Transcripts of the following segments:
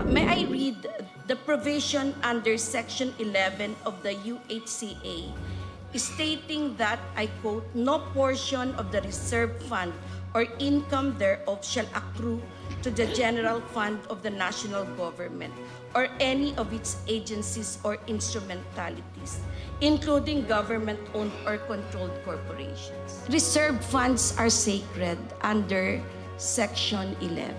May I read the provision under Section 11 of the UHCA stating that, I quote, "No portion of the reserve fund or income thereof shall accrue to the general fund of the national government or any of its agencies or instrumentalities, including government-owned or controlled corporations." Reserve funds are sacred under Section 11.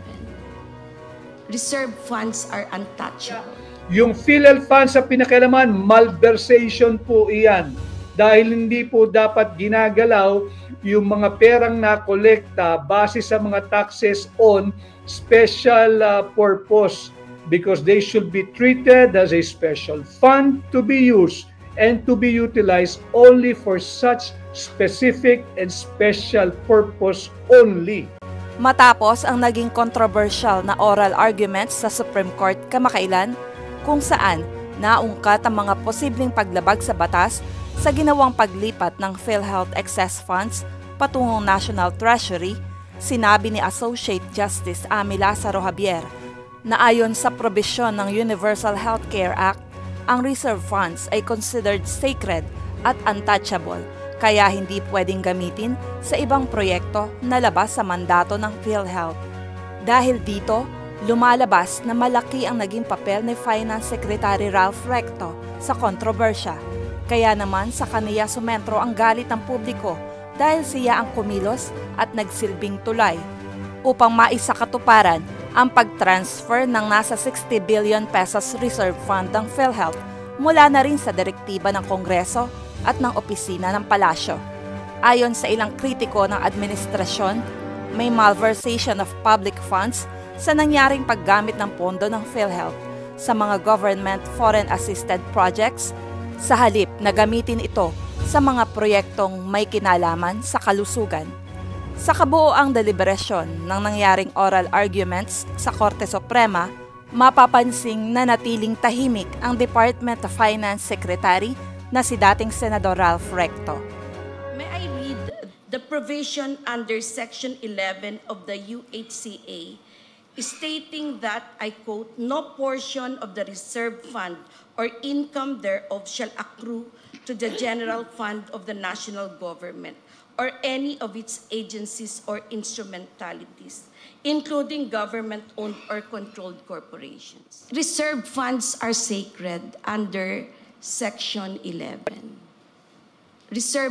Reserve funds are untouchable. Yung PhilHealth funds sa pinakailaman, malversation po iyan. Dahil hindi po dapat ginagalaw yung mga perang nakolekta base sa mga taxes on special purpose, because they should be treated as a special fund to be used and to be utilized only for such specific and special purpose only. Matapos ang naging controversial na oral arguments sa Supreme Court kamakailan, kung saan naungkat ang mga posibleng paglabag sa batas sa ginawang paglipat ng PhilHealth excess funds patungong National Treasury, sinabi ni Associate Justice Amy Lazaro Javier na ayon sa probisyon ng Universal Healthcare Act, ang reserve funds ay considered sacred at untouchable, kaya hindi pwedeng gamitin sa ibang proyekto na labas sa mandato ng PhilHealth. Dahil dito, lumalabas na malaki ang naging papel ni Finance Secretary Ralph Recto sa kontrobersya. Kaya naman sa kaniya sumentro ang galit ng publiko dahil siya ang kumilos at nagsilbing tulay upang maisakatuparan ang pag-transfer ng nasa 60 billion pesos reserve fund ng PhilHealth mula na rin sa direktiba ng Kongreso at ng opisina ng Palasyo. Ayon sa ilang kritiko ng administrasyon, may malversation of public funds sa nangyaring paggamit ng pondo ng PhilHealth sa mga government foreign assisted projects, sa halip na gamitin ito sa mga proyektong may kinalaman sa kalusugan. Sa kabuoang deliberasyon ng nangyaring oral arguments sa Korte Suprema, mapapansing na natiling tahimik ang Department of Finance Secretary na si dating Senador Ralph Recto. May I read the provision under Section 11 of the UHCA stating that, I quote, "No portion of the reserve fund or income thereof shall accrue to the general fund of the national government or any of its agencies or instrumentalities, including government-owned or controlled corporations." Reserve funds are sacred under Section 11. Reserve